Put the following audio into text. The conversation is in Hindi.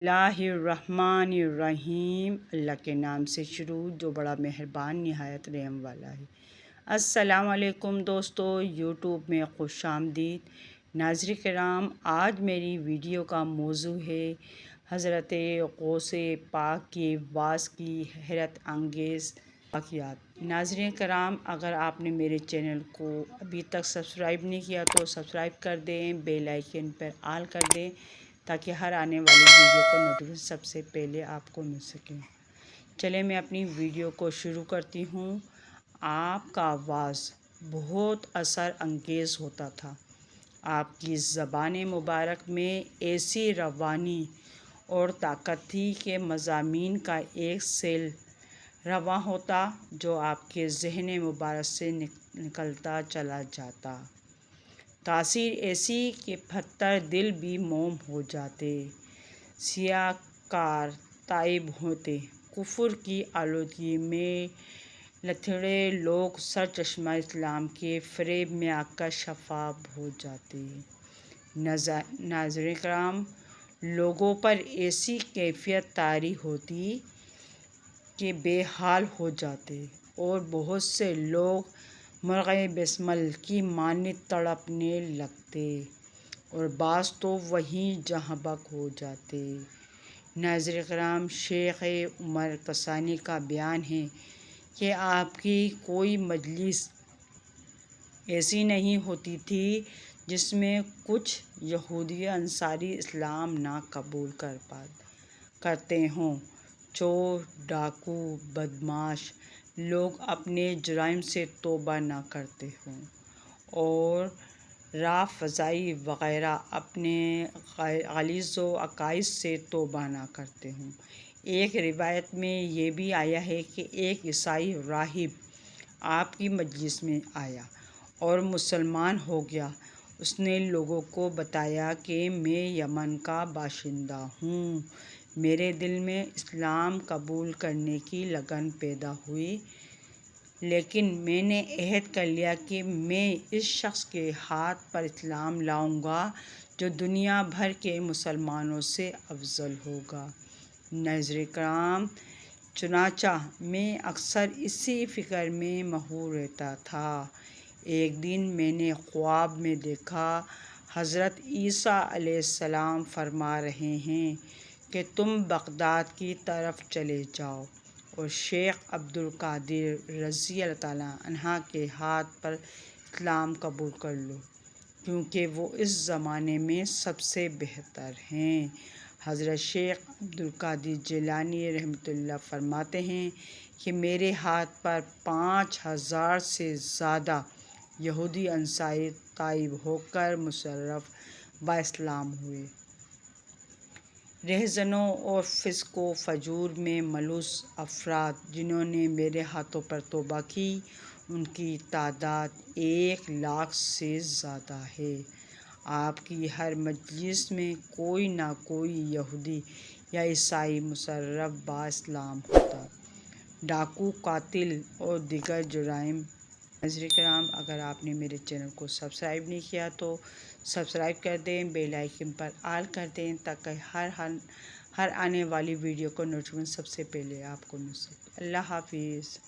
बिस्मिल्लाहिर्रहमानिर्रहीम। अल्लाह के नाम से शुरू जो बड़ा मेहरबान निहायत रहम वाला है। अस्सलाम वालेकुम दोस्तों, यूट्यूब में खुश आमदीद। नाज़रीन किराम, आज मेरी वीडियो का मौजू है हज़रत गौसे पाक की वास की हैरत अंगेज़ वाक़ियात। नाज़रीन किराम, अगर आपने मेरे चैनल को अभी तक सब्सक्राइब नहीं किया तो सब्सक्राइब कर दें, बेल आइकन पर ऑल कर दें ताकि हर आने वाली वीडियो का नोटिफिकेशन सबसे पहले आपको मिल सके। चले मैं अपनी वीडियो को शुरू करती हूँ। आपका आवाज़ बहुत असर अंगेज़ होता था। आपकी ज़बान मुबारक में ऐसी रवानी और ताकत थी कि मज़ामीन का एक सेल रवा होता जो आपके ज़हन मुबारक से निकलता चला जाता। तासीर ऐसी कि पत्थर दिल भी मोम हो जाते, सियाकार ताइब होते, कुफर की आलूदगी में लथड़े लोग सर चश्मा इस्लाम के फ़रेब में आकर शफाफ हो जाते। नाज़रीन किराम, लोगों पर ऐसी कैफियत तारी होती कि बेहाल हो जाते और बहुत से लोग मुर्ग़े बिस्मल की मानित तड़पने लगते और बाज़ तो वहीं जहाँ बक हो जाते। नाज़रीन किराम, शेख उमर कसानी का बयान है कि आपकी कोई मजलिस ऐसी नहीं होती थी जिसमें कुछ यहूदी अंसारी इस्लाम ना कबूल करते हों। चोर, डाकू, बदमाश लोग अपने जुराइम से तौबा ना करते हों और राफ़ज़ाई वग़ैरह अपने ग़लीज़ अक़ाइद से तौबा ना करते हों। एक रिवायत में ये भी आया है कि एक ईसाई राहिब आपकी मजलिस में आया और मुसलमान हो गया। उसने लोगों को बताया कि मैं यमन का बाशिंदा हूँ, मेरे दिल में इस्लाम कबूल करने की लगन पैदा हुई, लेकिन मैंने अहद कर लिया कि मैं इस शख्स के हाथ पर इस्लाम लाऊंगा जो दुनिया भर के मुसलमानों से अफजल होगा। नाज़रीन किराम, चुनाचा मैं अक्सर इसी फ़िक्र में मशगूल रहता था। एक दिन मैंने ख्वाब में देखा हज़रत ईसा अलैहिस्सलाम फरमा रहे हैं कि तुम बगदाद की तरफ चले जाओ और शेख अब्दुल कादिर रज़ी अल्लाह ताला अन्हा के हाथ पर इस्लाम कबूल कर लो, क्योंकि वो इस ज़माने में सबसे बेहतर हैं। हज़रत शेख अब्दुल कादिर जिलानी रहमतुल्लाह फरमाते हैं कि मेरे हाथ पर 5000 से ज़्यादा यहूदी अंसारी ताइब होकर मुशर्रफ व इस्लाम हुए। रहज़नों और फ़िस्क़ व फ़जूर में मलूस अफ़राद जिन्होंने मेरे हाथों पर तौबा की, उनकी तादाद 1 लाख से ज़्यादा है। आपकी हर मजलिस में कोई ना कोई यहूदी या ईसाई मुशर्रफ व इस्लाम होता। डाकू, कातिल और दीगर जुराइम। नाज़रीन किराम, अगर आपने मेरे चैनल को सब्सक्राइब नहीं किया तो सब्सक्राइब कर दें, बेल आइकन पर ऑल कर दें ताकि हर आने वाली वीडियो को नोटिफिकेशन सबसे पहले आपको मिल सके। अल्लाह हाफ़िज़।